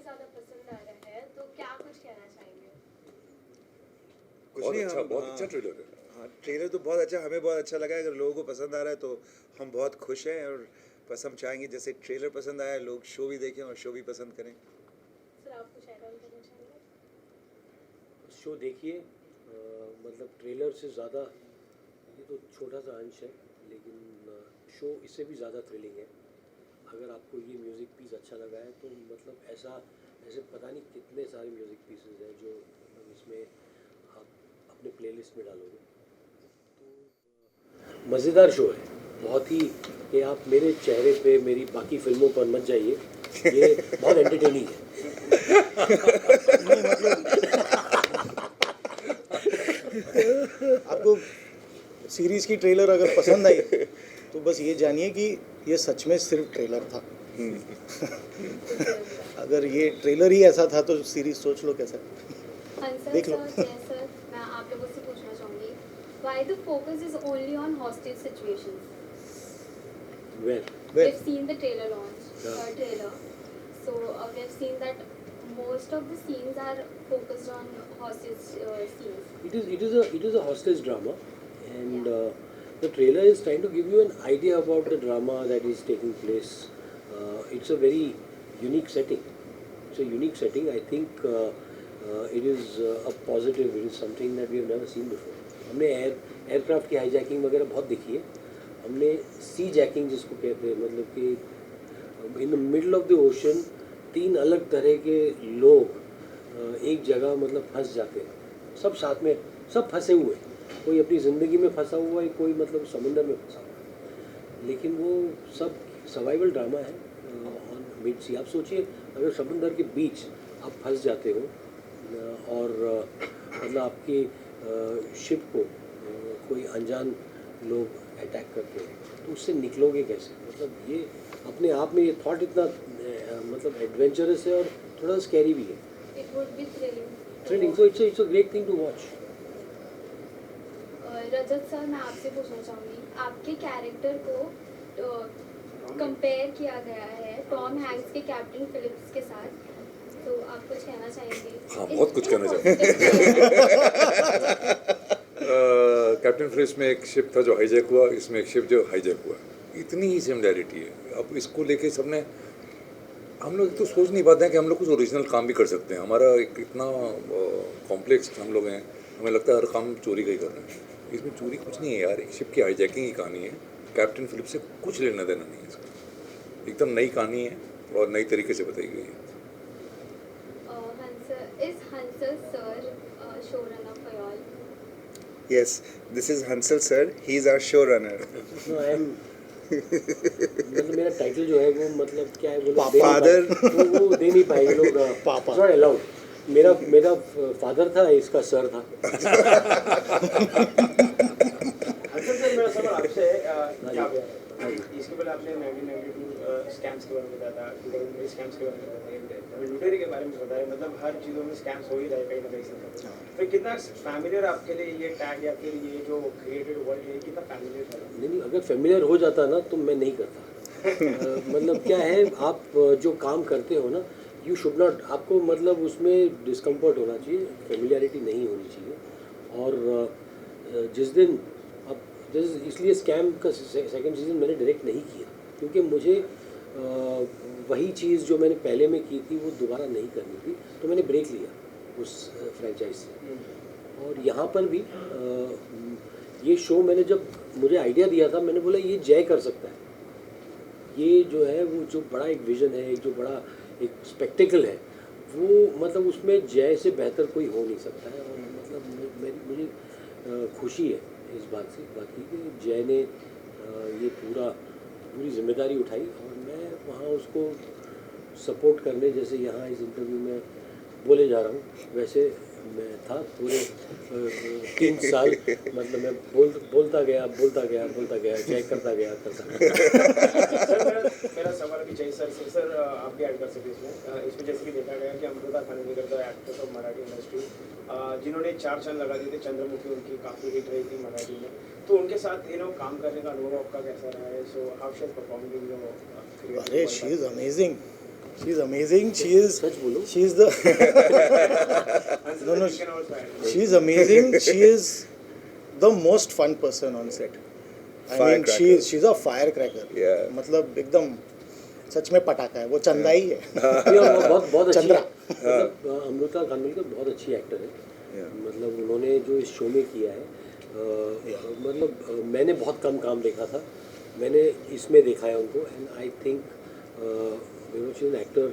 ज़्यादा पसंद आ रहा है, तो क्या कुछ कहना चाहेंगे? कुछ बहुत नहीं, अच्छा, हम बहुत अच्छा ट्रेलर है। हाँ, ट्रेलर तो बहुत अच्छा, हमें बहुत अच्छा लगा है। अगर लोगों को पसंद आ रहा है तो हम बहुत खुश हैं, और बस हम चाहेंगे जैसे ट्रेलर पसंद आया, लोग शो भी देखें और शो भी पसंद करें। सर, आप कुछ ऐड ऑन करना चाहेंगे? शो देखिए, मतलब ट्रेलर से ज़्यादा ये तो छोटा सा अंश है, लेकिन शो इससे भी ज़्यादा थ्रिलिंग है। अगर आपको ये म्यूज़िक पीस अच्छा लगा है तो मतलब ऐसे पता नहीं कितने सारे म्यूज़िक पीसेस हैं जो मतलब इसमें आप अपने प्लेलिस्ट में डालोगे तो मज़ेदार शो है बहुत ही। कि आप मेरे चेहरे पे मेरी बाकी फिल्मों पर मत जाइए, ये बहुत एंटरटेनिंग है। आपको सीरीज़ की ट्रेलर अगर पसंद आई तो बस ये जानिए कि ये सच में सिर्फ ट्रेलर था। अगर ये ट्रेलर ही ऐसा था तो सीरीज़ सोच लो कैसा है। हंसल देख लो। सर, जय सर, मैं आप लोगों से पूछना चाहूँगी, why the focus is only on hostage situations? Where? We've seen the trailer launch, Yeah. trailer. So we've seen that most of the scenes are focused on hostage scenes. It is a hostage drama, and the trailer is trying to give you an idea about the drama that is taking place. It's a very unique setting. It's a unique setting. I think it is a positive. It is something that we have never seen before. हमने aircraft की hijacking वगैरह बहुत देखी है। हमने सी jacking जिसको कहते हैं, मतलब कि in the middle of the ocean 3 अलग तरह के लोग एक जगह मतलब फंस जाते हैं, सब साथ में, सब फंसे हुए हैं। कोई अपनी ज़िंदगी में फंसा हुआ है, कोई मतलब समुंदर में फंसा हुआ है, लेकिन वो सब सर्वाइवल ड्रामा है ऑन मिड सी। आप सोचिए अगर समुंदर के बीच आप फंस जाते हो और मतलब आपके शिप को कोई अनजान लोग अटैक करते हैं तो उससे निकलोगे कैसे? मतलब ये अपने आप में ये थॉट इतना मतलब एडवेंचरस है और थोड़ा स्कैरी भी है। It would be thrilling. Thrilling, so it's a great thing to watch. Rajat sir, मैं आपसे पूछना चाहूँगी, आपके कैरेक्टर को कंपेयर किया गया है टॉम हैंक्स के कैप्टन फिलिप्स के साथ, तो आप कुछ कहना चाहेंगे? हाँ, बहुत कुछ कहना कैप्टन फिलिप्स में एक शिप था जो हाईजैक हुआ, इसमें एक शिप जो हाईजैक हुआ, इतनी ही सिमिलैरिटी है। अब इसको लेके सबने, हम लोग तो सोच नहीं पाते हैं कि हम लोग कुछ ओरिजिनल काम भी कर सकते हैं। हमारा एक इतना कॉम्प्लेक्स हम लोग हैं, हमें लगता है हर काम चोरी का ही कर रहे हैं। इसमें चोरी कुछ नहीं है यार, एक शिप की हाईजैकिंग की कहानी है। कैप्टन फिलिप्स से कुछ लेना देना नहीं है इसका, एकदम नई कहानी है और नई तरीके से बताई गई है। Is Hansel sir showrunner for y'all? Yes, this is Hansel sir. He is our showrunner. No, I am मतलब मेरा टाइटल जो है वो मतलब क्या है, वो लोग Father. दे नहीं पाएंगे लोग। पापा। Not allowed. मेरा फादर था, इसका सर था। अच्छा सर, मेरा सवाल आपसे है, इसके पहले आपने 1992 स्कैम्स के बारे में बताया था, 2003 स्कैम्स के बारे में बताया, अभी लुटेरे के बारे में बताया, मतलब हर चीज़ों में स्कैम्स हो ही रहे कहीं ना कहीं से। तो कितना फैमिलियर आपके लिए ये टैग या फिर ये जो क्रिएटेड वर्ल्ड है, कितना फैमिलियर था? नहीं, अगर फेमिलियर हो जाता ना तो मैं नहीं करता। मतलब क्या है, आप जो काम करते हो ना, यू शुड नॉट, आपको मतलब उसमें डिस्कम्फर्ट होना चाहिए, फेमिलियरिटी नहीं होनी चाहिए। और जिस दिन इसलिए स्कैम का सेकंड सीज़न मैंने डायरेक्ट नहीं किया, क्योंकि मुझे वही चीज़ जो मैंने पहले में की थी वो दोबारा नहीं करनी थी, तो मैंने ब्रेक लिया उस फ्रेंचाइज से। और यहाँ पर भी ये शो मैंने जब मुझे आइडिया दिया था, मैंने बोला ये जय कर सकता है, ये जो है वो जो बड़ा एक विज़न है, एक जो बड़ा एक स्पेक्टिकल है, वो मतलब उसमें जय से बेहतर कोई हो नहीं सकता है। और मतलब मुझे खुशी है इस बात से बाकी कि जय ने ये पूरी जिम्मेदारी उठाई और मैं वहाँ उसको सपोर्ट करने, जैसे यहाँ इस इंटरव्यू में बोले जा रहा हूँ, वैसे मैं था पूरे 3 साल। मतलब मैं बोलता गया, जय करता गया। सर मेरा सवाल अभी चाहिए सर आप भी ऐड कर सकते इसमें जैसे कि देखा गया कि Amruta Khanvilkar the actors of Marathi industry, जिन्होंने 4 चांद लगा दिए थे, चंद्रमुखी उनकी काफ़ी हिट रही थी मराठी में, तो उनके साथ काम करने का अनुभव आपका कैसा रहा है? So how she is performing in your अरे she is amazing. She is amazing, सच बोलो। She is the no, no, she is amazing. She is the most fun person on set. I mean, Firecracker. she's a firecracker. Yeah. मतलब एकदम सच में पटाखा है, वो चंदा ही है. ये बहुत बहुत अच्छी चंद्रा। है। मतलब अमृता खानविलकर बहुत अच्छी एक्टर है। Yeah. मतलब उन्होंने जो इस शो में किया है मतलब मैंने बहुत कम काम देखा था, मैंने इसमें देखा है उनको and I think she an actor,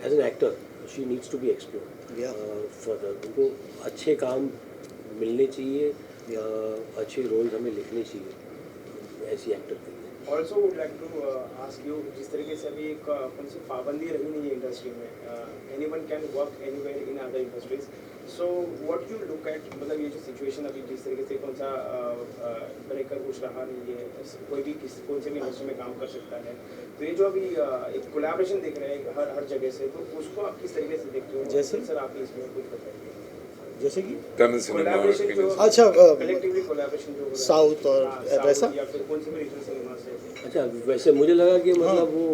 as an actor she needs to be explored Yeah. Further. उनको अच्छे काम मिलने चाहिए, अच्छे रोल्स हमें लिखने चाहिए ऐसी एक्टर के लिए। Also would like to ask you, जिस तरीके से अभी एक कौन सी पाबंदी रही नहीं है इंडस्ट्री में, anyone can work anywhere in other industries, so what you look at, मतलब ये जो सिचुएशन अभी जिस तरीके से कौन सा ब्रेकर कुछ रहा नहीं है, कोई भी कौन से भी इंडस्ट्री में काम कर सकता है, तो ये जो अभी एक कोलैबोरेशन देख रहे हैं हर जगह से, तो उसको आप किस तरीके से देखते हो? जैसे? सर आप इसमें कुछ बताइए। जैसे कि तमिल सिनेमा कोलैबोरेशन जो अच्छा, कलेक्टिवली कोलैबोरेशन जो हो रहा है, साउथ और हाँ, साउथ वैसा? या फिर कौन से भी रीजनल सिनेमा से। अच्छा, वैसे मुझे लगा कि मतलब वो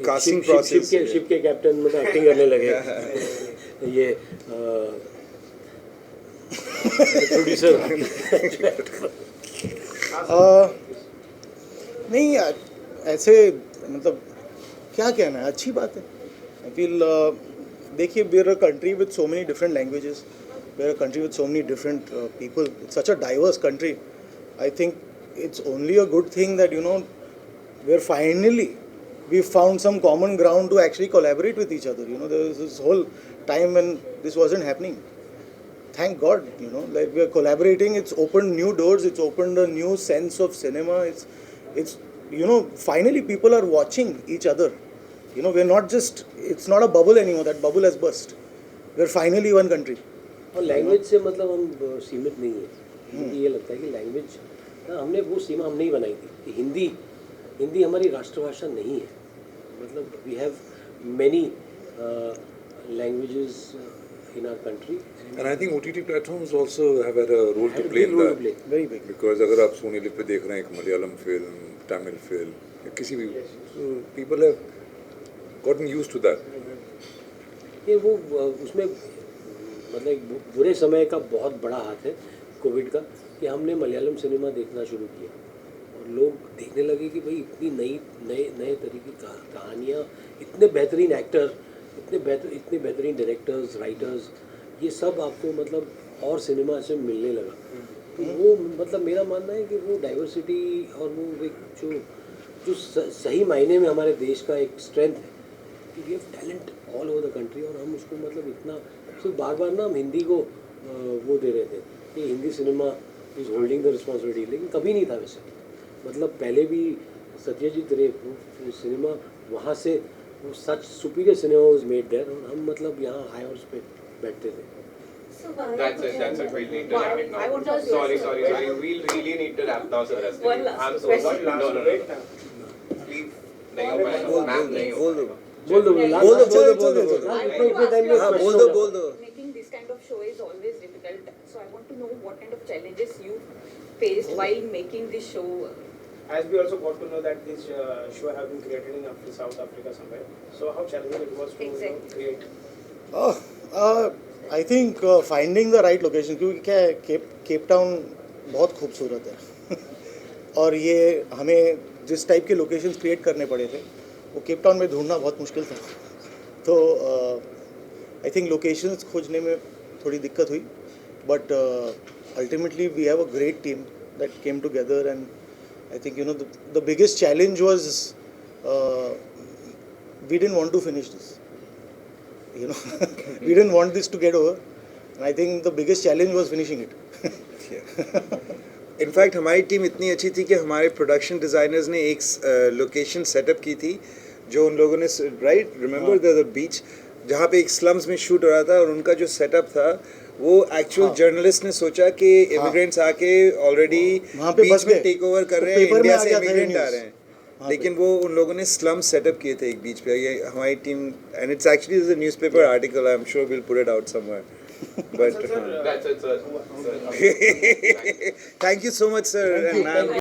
Casting process शिप के कैप्टन मतलब एक्टिंग करने लगे ये प्रोड्यूसर। नहीं ऐसे मतलब क्या कहना है, अच्छी बात है. आई फील देखिए, we are a country with so many different languages, we are a country with so many different people, it's such a diverse country. I think it's only a good thing that, you know, we're finally, we found some common ground to actually collaborate with each other. You know, there was this whole time when this wasn't happening. Thank God, you know, like we are collaborating. It's opened new doors. It's opened a new sense of cinema. It's you know, finally people are watching each other. You know, we're not just, it's not a bubble anymore. That bubble has burst. We're finally one country. और language से मतलब हम सीमित नहीं है। मुझे ये लगता है कि लैंग्वेज हमने वो सीमा हम नहीं बनाई थी कि हिंदी हमारी राष्ट्रभाषा नहीं है। मतलब we have many languages in our country. And I think OTT platforms also have had a role to play in role to that. play. Very big. Because अगर आप सोनी लिव पे देख रहे हैं एक मलयालम फिल्म, तमिल फिल्म या किसी भी, people have gotten used to that. ये वो उसमें मतलब एक बुरे समय का बहुत बड़ा हाथ है कोविड का, कि हमने मलयालम सिनेमा देखना शुरू किया और लोग देखने लगे कि भाई इतनी नए तरीके की कहानियाँ, इतने बेहतरीन एक्टर, इतने बेहतरीन डायरेक्टर्स, राइटर्स, ये सब आपको मतलब और सिनेमा से मिलने लगा। तो वो मतलब मेरा मानना है कि वो डाइवर्सिटी और वो एक जो सही मायने में हमारे देश का एक स्ट्रेंथ है कि we have talent all over the country, और हम उसको मतलब इतना सिर्फ बार ना हम हिंदी को वो दे रहे थे कि Hindi cinema is holding the responsibility, लेकिन कभी नहीं था वैसे। मतलब पहले भी सत्यजीत रे सिनेमा वहाँ से वो such superior cinema was made there, और हम मतलब यहाँ हाई हॉर्स पे बैठते थे। That's it. We'll need to wrap it now. Sorry. We'll really need to wrap now, sir. One last I'm so question. sorry. No. Please. नहीं हो पाएगा। मैम नहीं हो पाएगा। बोल दो बोल दो. Making this kind of show is always difficult. So I want to know what kind of challenges you faced while making this show. As we also got to know that this show have been created in South Africa somewhere. So how challenging it was to Exactly. create? I think finding the right location, क्योंकि क्या है, Cape Town बहुत खूबसूरत है और ये हमें जिस टाइप के लोकेशंस क्रिएट करने पड़े थे वो केप टाउन में ढूंढना बहुत मुश्किल था. तो आई थिंक लोकेशंस खोजने में थोड़ी दिक्कत हुई, but ultimately we have a great team that came together, and I think you know the biggest challenge was we didn't want to finish this. You know, we didn't want this to get over, and I think the biggest challenge was finishing it. In fact हमारी team इतनी अच्छी थी कि हमारे production designers ने एक location setup की थी जो उन लोगों ने, राइट, रिमेंबर द बीच जहाँ पे एक स्लम्स में शूट हो रहा था, और उनका जो सेटअप था वो एक्चुअल जर्नलिस्ट ने सोचा कि इमिग्रेंट्स आके ऑलरेडी बीच में टेक ओवर कर रहे हैं, इंडिया से इमिग्रेंट आ रहे हैं, लेकिन वो उन लोगों ने स्लम सेटअप किए थे एक बीच पे. ये हमारी team, and it's actually a newspaper article, I am sure will put it out somewhere, but That's it, sir. Thank you so much sir.